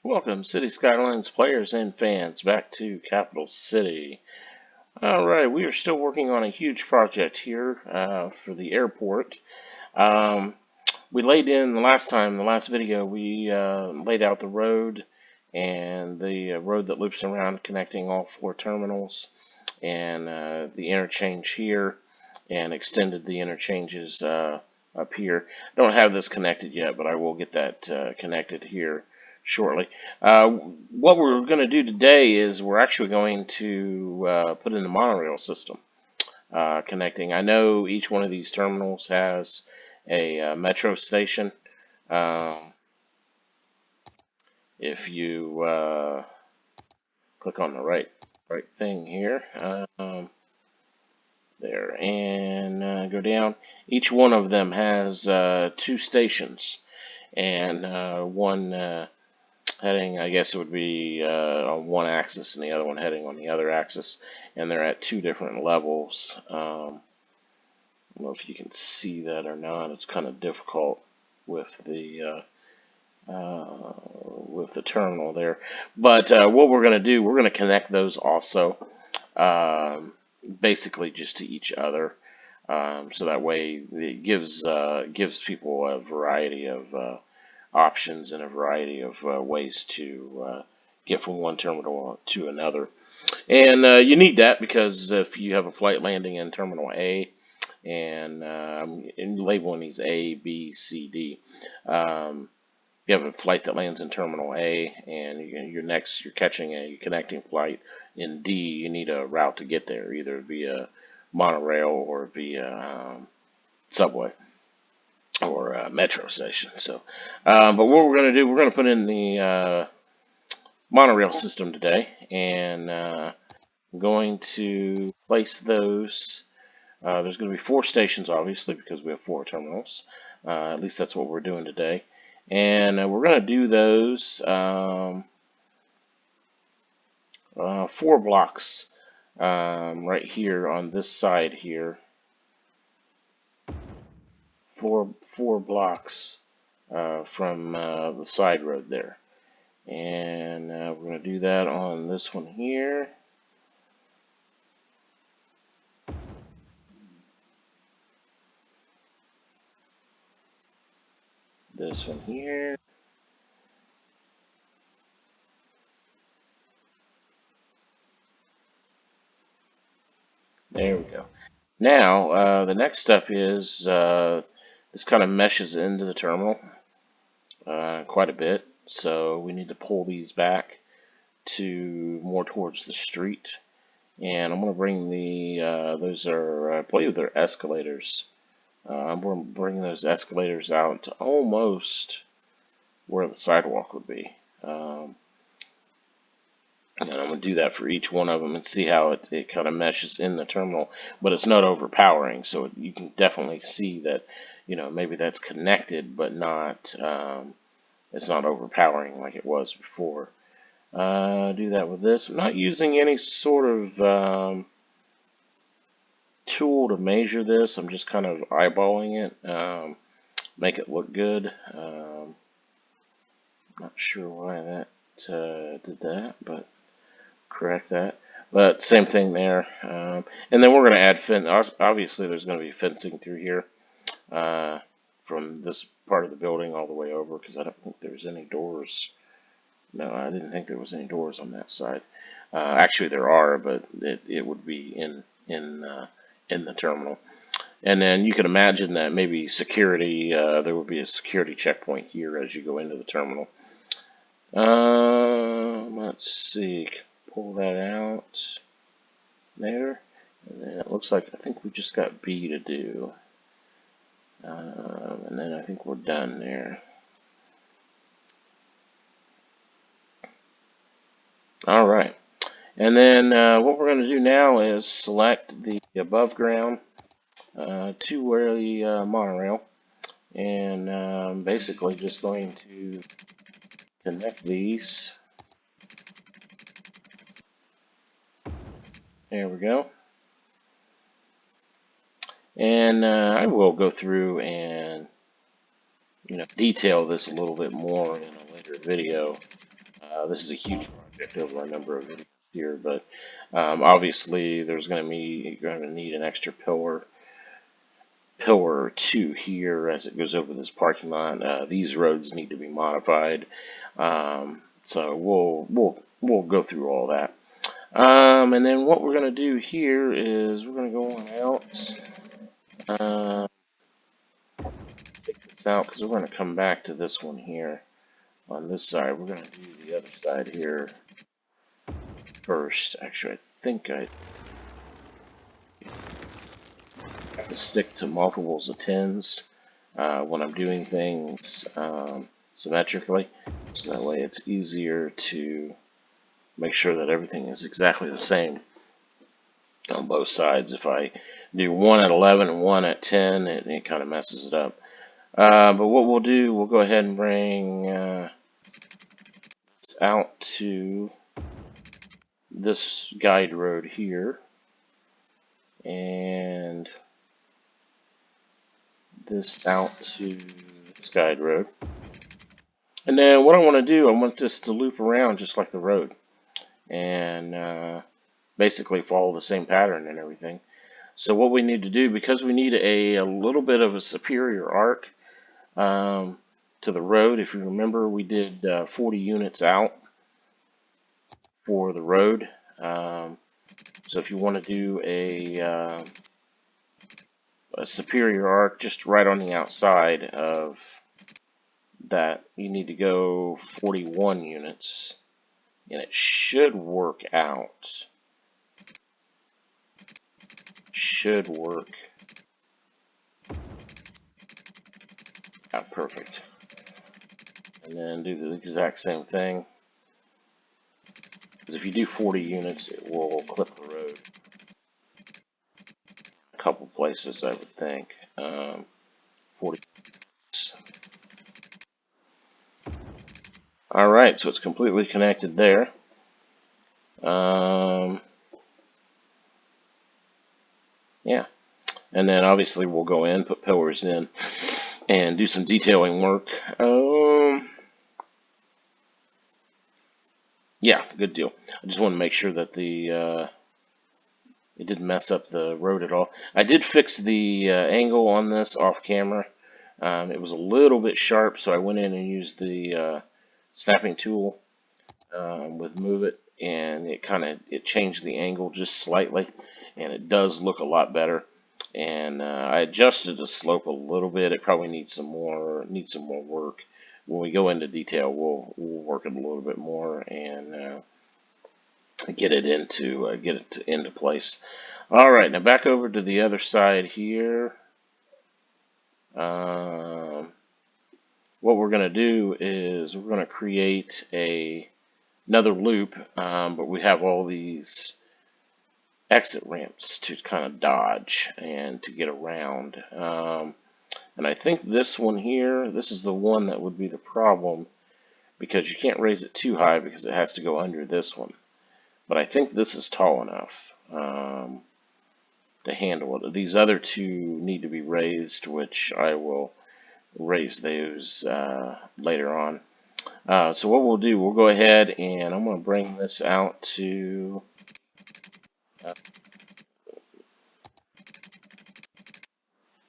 Welcome, City Skylines players and fans, back to Capital City. Alright, we are still working on a huge project here for the airport. Um, we laid in the last video, we laid out the road and the road that loops around connecting all four terminals and the interchange here and extended the interchanges up here. Don't have this connected yet, but I will get that connected here shortly. What we're going to do today is we're actually going to put in the monorail system connecting. I know each one of these terminals has a metro station. Um, if you click on the right thing here, there, and go down. Each one of them has two stations, and one heading, I guess it would be on one axis, and the other one heading on the other axis, and they're at two different levels. I don't know if you can see that or not. It's kind of difficult with the terminal there. But what we're going to do, we're going to connect those also, basically just to each other. So that way it gives people a variety of options and a variety of ways to get from one terminal to another. And you need that because if you have a flight landing in Terminal A, and labeling these A, B, C, D. You have a flight that lands in Terminal A, and you're catching a connecting flight in D. You need a route to get there, either via monorail or via subway or metro station. So, but what we're going to do, we're going to put in the monorail system today, and I'm going to place those. There's going to be four stations, obviously, because we have four terminals. At least that's what we're doing today. And we're going to do those 4 blocks right here on this side here. Four blocks from the side road there. And we're going to do that on this one here. This one here. There we go. Now, the next step is this kind of meshes into the terminal quite a bit. So we need to pull these back to more towards the street. And I'm going to bring those are, I believe they're escalators. I'm going to bring those escalators out to almost where the sidewalk would be. And I'm going to do that for each one of them and see how it kind of meshes in the terminal. But it's not overpowering, so you can definitely see that, maybe that's connected, but not, it's not overpowering like it was before. Do that with this. I'm not using any sort of tool to measure this. I'm just kind of eyeballing it, make it look good. Not sure why that did that, but correct that. But same thing there. And then we're going to add obviously there's going to be fencing through here from this part of the building all the way over, because I don't think there's any doors. No, I didn't think there was any doors on that side. Actually, there are, but it would be in the terminal. And then you can imagine that maybe security, there would be a security checkpoint here as you go into the terminal. Let's see, pull that out there. And then it looks like, I think we just got B to do. And then I think we're done there. All right. And then what we're going to do now is select the above ground two-way monorail, and basically just going to connect these. There we go. And I will go through and detail this a little bit more in a later video. This is a huge project over a number of videos here, but obviously there's going to be you're going to need an extra pillar or two here as it goes over this parking lot. These roads need to be modified, so we'll go through all that. And then what we're going to do here is we're going to go on out. Take this out because we're going to come back to this one here. On this side, we're going to do the other side here first. Actually, I think I have to stick to multiples of 10s when I'm doing things symmetrically, so that way it's easier to make sure that everything is exactly the same on both sides. If I do one at 11 and one at 10, it kind of messes it up. But what we'll do, we'll go ahead and bring this out to this guide road here, and this out to this guide road. And then what I want to do, I want this to loop around just like the road, and basically follow the same pattern and everything. So what we need to do, because we need a little bit of a superior arc to the road, if you remember, we did 40 units out for the road. So if you want to do a superior arc just right on the outside of that, you need to go 41 units, and it should work out. Should work out perfect. And then do the exact same thing. Because if you do 40 units, it will clip the road a couple places, I would think. 40. Alright, so it's completely connected there. Yeah. And then obviously we'll go in, put pillars in, and do some detailing work. Yeah, good deal. I just want to make sure that it didn't mess up the road at all. I did fix the angle on this off camera. It was a little bit sharp, so I went in and used the snapping tool with Move It, and it changed the angle just slightly, and it does look a lot better. And I adjusted the slope a little bit. It probably needs some more work. When we go into detail, we'll work it a little bit more and get it into place. All right, now back over to the other side here. What we're going to do is we're going to create another loop, but we have all these exit ramps to kind of dodge and to get around. And I think this one here, this is the one that would be the problem, because you can't raise it too high because it has to go under this one. But I think this is tall enough to handle it. These other two need to be raised, which I will raise those later on. So what we'll do, we'll go ahead and I'm going to bring this out to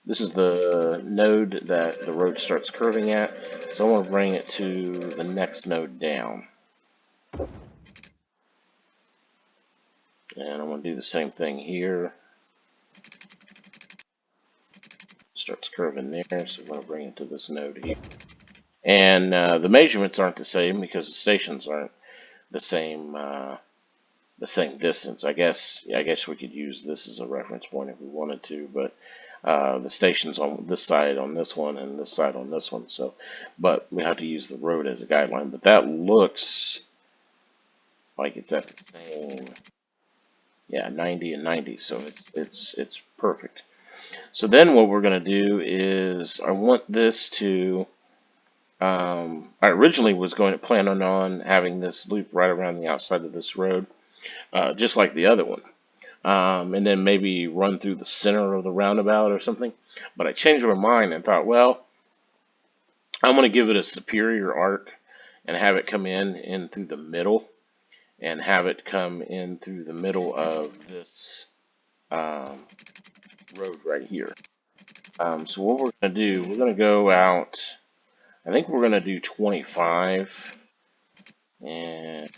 this is the node that the road starts curving at, so I want to bring it to the next node down. And I'm going to do the same thing here. Starts curving there, so I'm going to bring it to this node here. And the measurements aren't the same because the stations aren't the same distance. I guess we could use this as a reference point if we wanted to, but the station's on this side on this one and this side on this one. So, but we have to use the road as a guideline. But that looks like it's at the same, yeah, 90 and 90. So it's perfect. So then what we're going to do is I want this to. I originally was going to plan on having this loop right around the outside of this road, just like the other one. And then maybe run through the center of the roundabout or something. But I changed my mind and thought, well, I'm going to give it a superior arc, and have it come in through the middle, and have it come in through the middle of this um, road right here. So what we're going to do, we're going to go out, I think we're going to do 25, and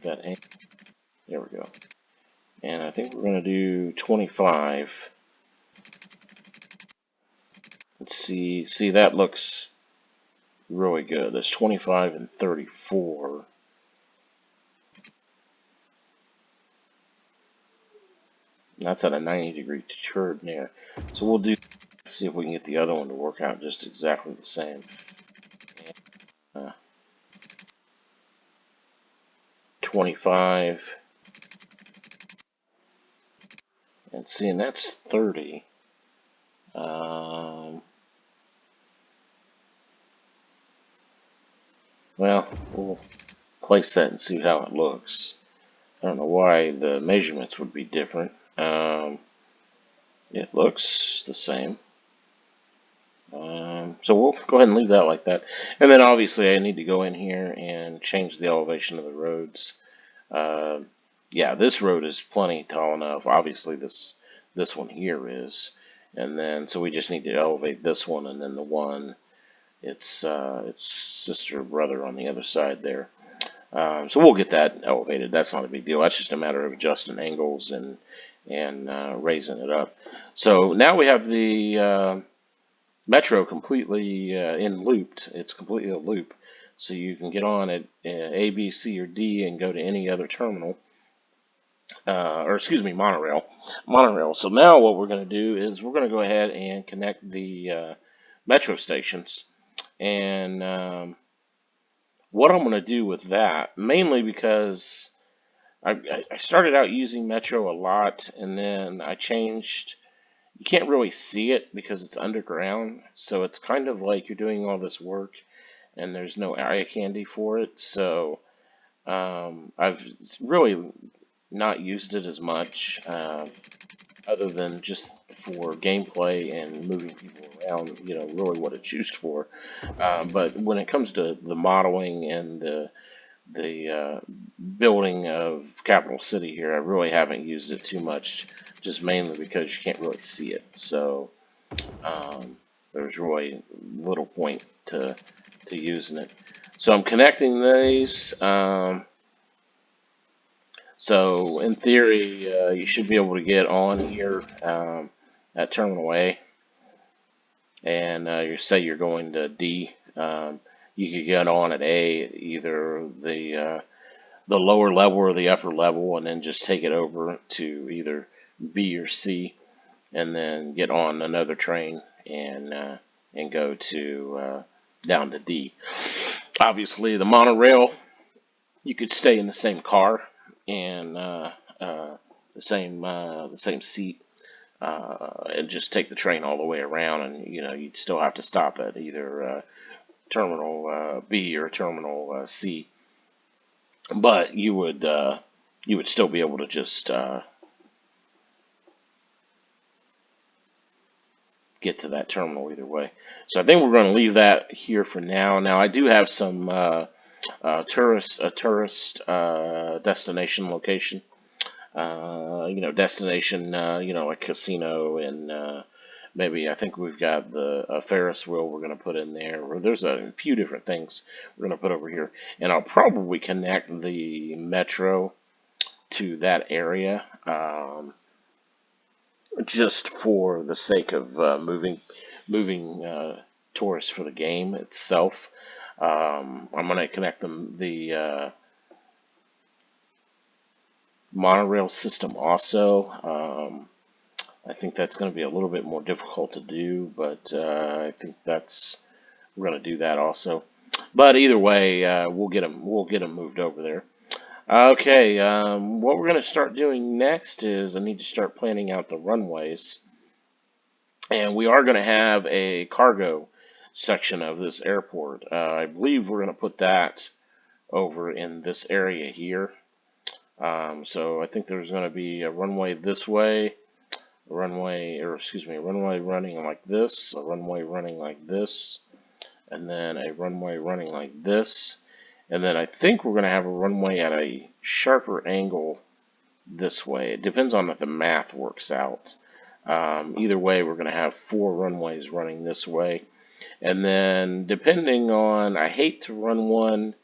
that ain't, there we go. And I think we're going to do 25. Let's see, that looks really good. That's 25 and 34. That's at a 90-degree turn there. So we'll do, see if we can get the other one to work out just exactly the same. Uh, 25. And seeing that's 30. Well, we'll place that and see how it looks. I don't know why the measurements would be different. It looks the same. So we'll go ahead and leave that like that. And then obviously I need to go in here and change the elevation of the roads. Yeah, this road is plenty tall enough. Obviously this one here is. And then so we just need to elevate this one, and then the one its sister or brother on the other side there. So we'll get that elevated. That's not a big deal. That's just a matter of adjusting angles and raising it up. So now we have the Metro completely in looped. It's completely a loop. So you can get on at A, B, C, or D and go to any other terminal. Or excuse me, monorail. Monorail. So now what we're going to do is we're going to go ahead and connect the Metro stations. And what I'm going to do with that, mainly because I started out using Metro a lot, and then I changed. You can't really see it because it's underground, so it's kind of like you're doing all this work and there's no eye candy for it. So I've really not used it as much, other than just for gameplay and moving people around. You know, really what it's used for. But when it comes to the modeling and the building of Capital City here, I really haven't used it too much, just mainly because you can't really see it. So there's really little point to using it. So I'm connecting these. So in theory, you should be able to get on here at Terminal A, and you say you're going to D. You could get on at A, either the lower level or the upper level, and then just take it over to either B or C, and then get on another train and go to down to D. Obviously, the monorail, you could stay in the same car and the same seat, and just take the train all the way around, and you know you'd still have to stop at either terminal B or terminal C, but you would still be able to just get to that terminal either way. So I think we're going to leave that here for now. Now I do have some tourist destination location. You know, destination, you know, like casino, and maybe I think we've got the Ferris wheel we're going to put in there. Or there's a few different things we're going to put over here, and I'll probably connect the metro to that area, just for the sake of moving tourists for the game itself. I'm going to connect the monorail system also. I think that's going to be a little bit more difficult to do, but I think we're going to do that also. But either way, we'll get them moved over there. Okay, what we're going to start doing next is I need to start planning out the runways, and we are going to have a cargo section of this airport. I believe we're going to put that over in this area here. So I think there's going to be a runway this way, a runway running like this, a runway running like this, and then a runway running like this. And then I think we're going to have a runway at a sharper angle this way. It depends on if the math works out. Either way, we're going to have 4 runways running this way. And then depending on, I hate to run one,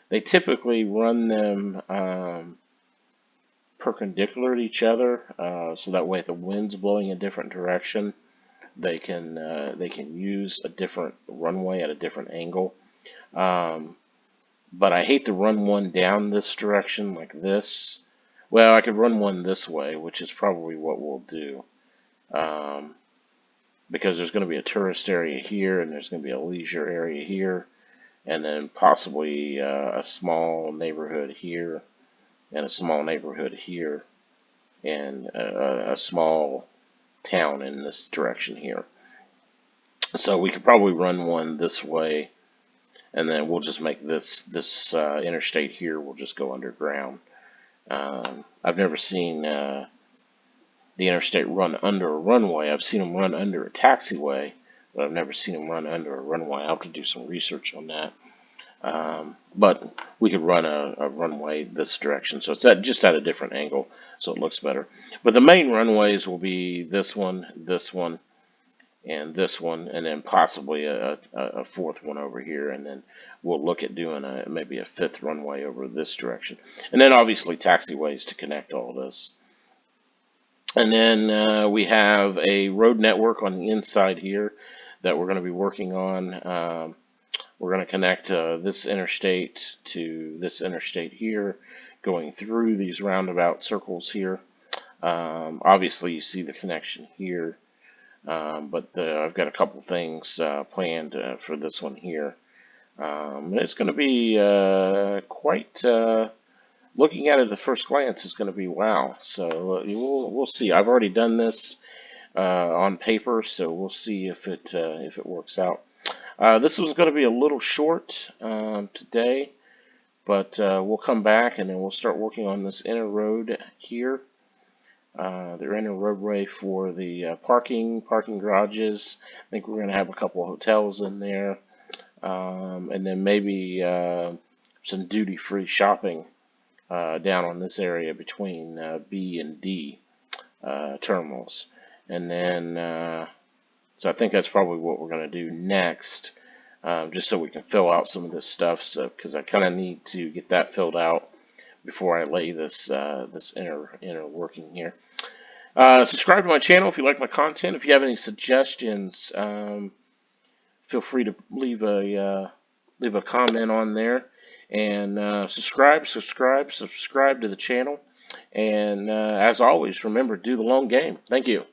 they typically run them perpendicular to each other, so that way if the wind's blowing a different direction, they can use a different runway at a different angle. But I hate to run one down this direction like this. Well, I could run one this way, which is probably what we'll do. Because there's going to be a tourist area here, and there's going to be a leisure area here, and then possibly a small neighborhood here, and a small neighborhood here, and a small town in this direction here. So we could probably run one this way, and then we'll just make this interstate here. We'll just go underground. I've never seen the interstate run under a runway. I've seen them run under a taxiway, but I've never seen them run under a runway. I'll have to do some research on that. But we could run a runway this direction, so it's just at a different angle, so it looks better. But the main runways will be this one, and this one, and then possibly a 4th one over here, and then we'll look at doing maybe a 5th runway over this direction. And then obviously taxiways to connect all this. And then we have a road network on the inside here that we're going to be working on. We're going to connect this interstate to this interstate here, going through these roundabout circles here. Obviously, you see the connection here, but I've got a couple things planned for this one here. It's going to be quite. Looking at it at first glance, is going to be wow. So we'll see. I've already done this on paper, so we'll see if it works out. This was going to be a little short today, but we'll come back and then we'll start working on this inner road here. The inner roadway for the parking garages. I think we're going to have a couple of hotels in there, and then maybe some duty-free shopping down on this area between B and D terminals. And then, so I think that's probably what we're going to do next, just so we can fill out some of this stuff. So, because I kind of need to get that filled out before I lay this inner working here. Subscribe to my channel if you like my content. If you have any suggestions, feel free to leave a comment on there. And subscribe to the channel. And as always, remember, do the long game. Thank you.